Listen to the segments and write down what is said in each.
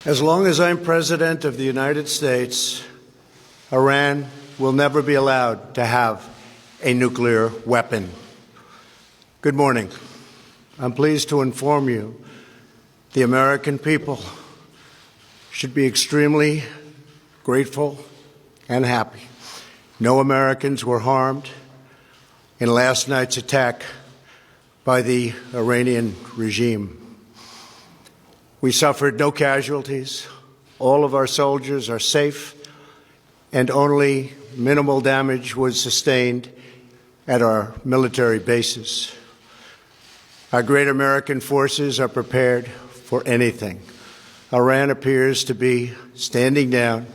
As long as I'm President of the United States, Iran will never be allowed to have a nuclear weapon. Good morning. I'm pleased to inform you the American people should be extremely grateful and happy. No Americans were harmed in last night's attack by the Iranian regime. We suffered no casualties. All of our soldiers are safe, and only minimal damage was sustained at our military bases. Our great American forces are prepared for anything. Iran appears to be standing down,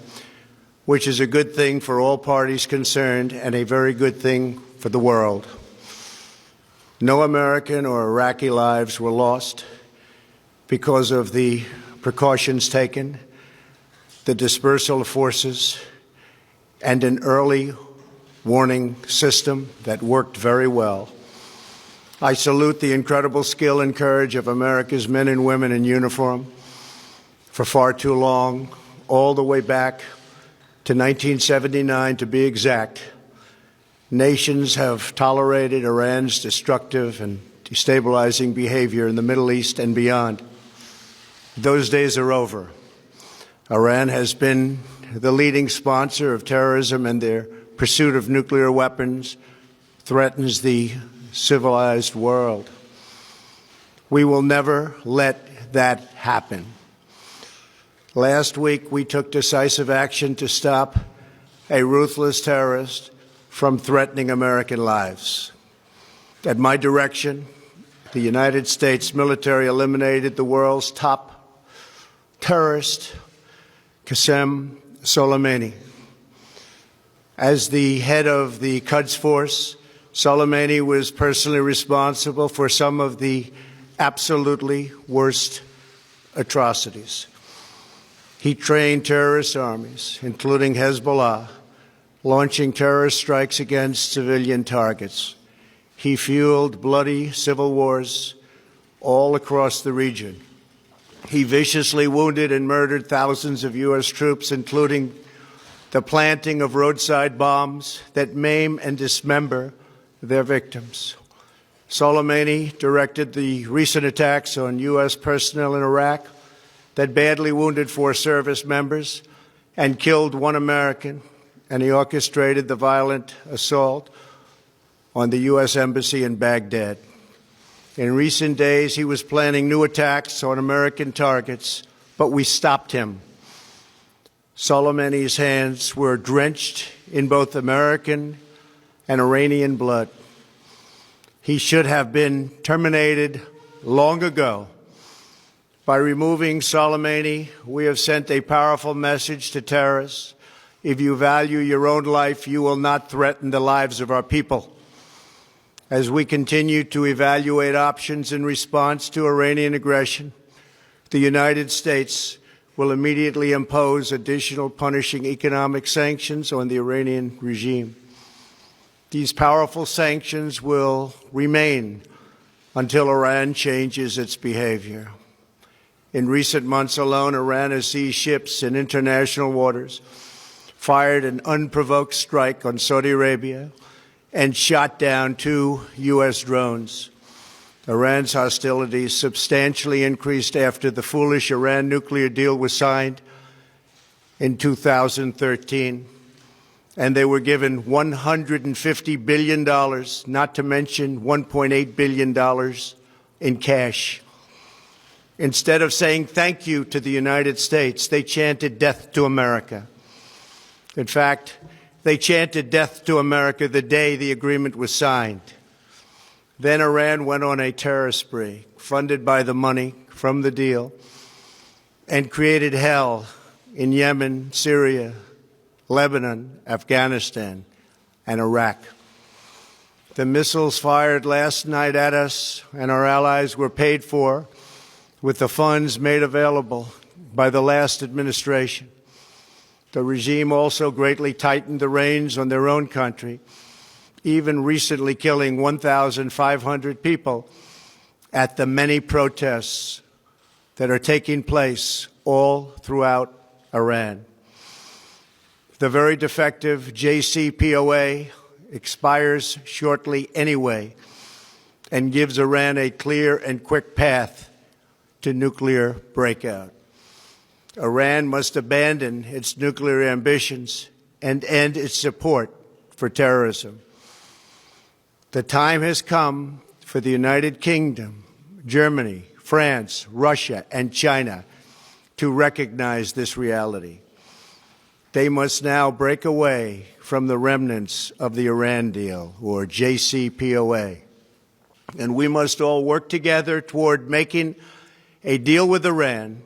which is a good thing for all parties concerned and a very good thing for the world. No American or Iraqi lives were lost because of the precautions taken, the dispersal of forces, and an early warning system that worked very well. I salute the incredible skill and courage of America's men and women in uniform. For far too long, all the way back to 1979 to be exact, nations have tolerated Iran's destructive and destabilizing behavior in the Middle East and beyond. Those days are over. Iran has been the leading sponsor of terrorism, and their pursuit of nuclear weapons threatens the civilized world. We will never let that happen. Last week, we took decisive action to stop a ruthless terrorist from threatening American lives. At my direction, the United States military eliminated the world's top terrorist, Qasem Soleimani. As the head of the Quds Force, Soleimani was personally responsible for some of the absolutely worst atrocities. He trained terrorist armies, including Hezbollah, launching terrorist strikes against civilian targets. He fueled bloody civil wars all across the region. He viciously wounded and murdered thousands of U.S. troops, including the planting of roadside bombs that maim and dismember their victims. Soleimani directed the recent attacks on U.S. personnel in Iraq that badly wounded 4 service members and killed 1 American, and he orchestrated the violent assault on the U.S. Embassy in Baghdad. In recent days, he was planning new attacks on American targets, but we stopped him. Soleimani's hands were drenched in both American and Iranian blood. He should have been terminated long ago. By removing Soleimani, we have sent a powerful message to terrorists. If you value your own life, you will not threaten the lives of our people. As we continue to evaluate options in response to Iranian aggression, the United States will immediately impose additional punishing economic sanctions on the Iranian regime. These powerful sanctions will remain until Iran changes its behavior. In recent months alone, Iran has seized ships in international waters, fired an unprovoked strike on Saudi Arabia, and shot down 2 U.S. drones. Iran's hostilities substantially increased after the foolish Iran nuclear deal was signed in 2013, and they were given $150 billion, not to mention $1.8 billion in cash. Instead of saying thank you to the United States, they chanted death to America. In fact, they chanted death to America the day the agreement was signed. Then Iran went on a terror spree, funded by the money from the deal, and created hell in Yemen, Syria, Lebanon, Afghanistan, and Iraq. The missiles fired last night at us and our allies were paid for with the funds made available by the last administration. The regime also greatly tightened the reins on their own country, even recently killing 1,500 people at the many protests that are taking place all throughout Iran. The very defective JCPOA expires shortly anyway and gives Iran a clear and quick path to nuclear breakout. Iran must abandon its nuclear ambitions and end its support for terrorism. The time has come for the United Kingdom, Germany, France, Russia, and China to recognize this reality. They must now break away from the remnants of the Iran deal, or JCPOA. And we must all work together toward making a deal with Iran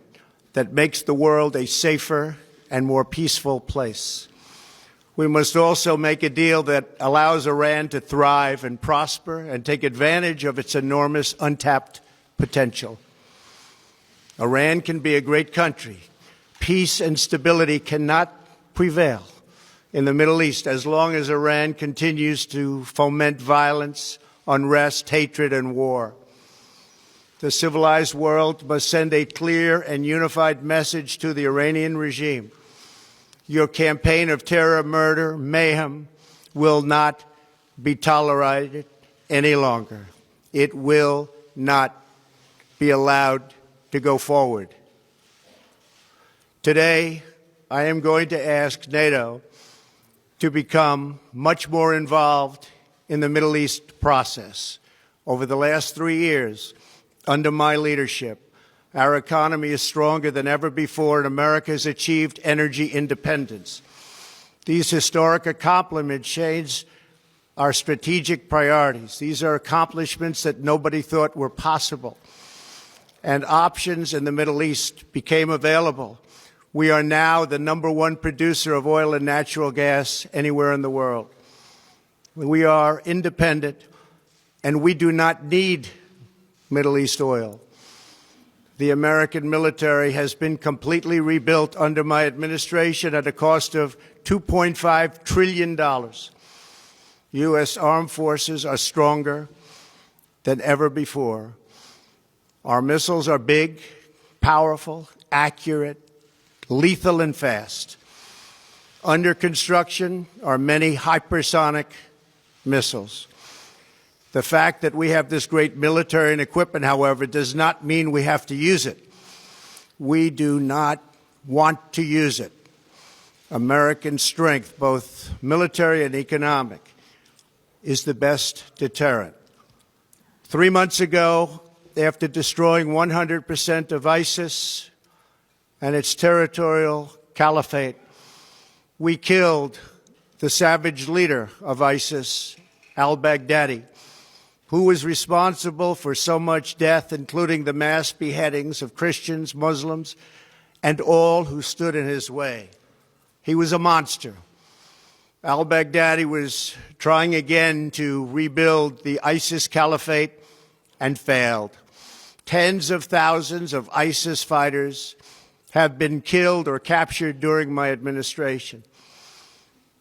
that makes the world a safer and more peaceful place. We must also make a deal that allows Iran to thrive and prosper and take advantage of its enormous untapped potential. Iran can be a great country. Peace and stability cannot prevail in the Middle East as long as Iran continues to foment violence, unrest, hatred, and war. The civilized world must send a clear and unified message to the Iranian regime. Your campaign of terror, murder, mayhem will not be tolerated any longer. It will not be allowed to go forward. Today, I am going to ask NATO to become much more involved in the Middle East process. Over the last 3 years, under my leadership, our economy is stronger than ever before, and America has achieved energy independence. These historic accomplishments change our strategic priorities. These are accomplishments that nobody thought were possible. And options in the Middle East became available. We are now the #1 producer of oil and natural gas anywhere in the world. We are independent, and we do not need Middle East oil. The American military has been completely rebuilt under my administration at a cost of $2.5 trillion. U.S. armed forces are stronger than ever before. Our missiles are big, powerful, accurate, lethal, and fast. Under construction are many hypersonic missiles. The fact that we have this great military and equipment, however, does not mean we have to use it. We do not want to use it. American strength, both military and economic, is the best deterrent. 3 months ago, after destroying 100% of ISIS and its territorial caliphate, we killed the savage leader of ISIS, al-Baghdadi, who was responsible for so much death, including the mass beheadings of Christians, Muslims, and all who stood in his way. He was a monster. Al-Baghdadi was trying again to rebuild the ISIS caliphate and failed. Tens of thousands of ISIS fighters have been killed or captured during my administration.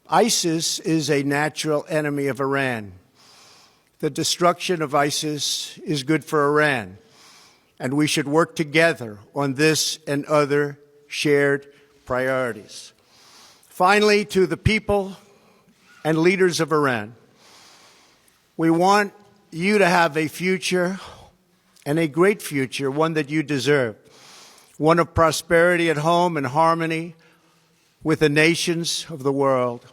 ISIS is a natural enemy of Iran. The destruction of ISIS is good for Iran, and we should work together on this and other shared priorities. Finally, to the people and leaders of Iran, we want you to have a future, and a great future, one that you deserve, one of prosperity at home and harmony with the nations of the world.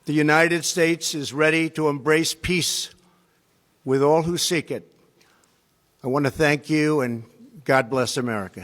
The United States is ready to embrace peace with all who seek it. I want to thank you, and God bless America.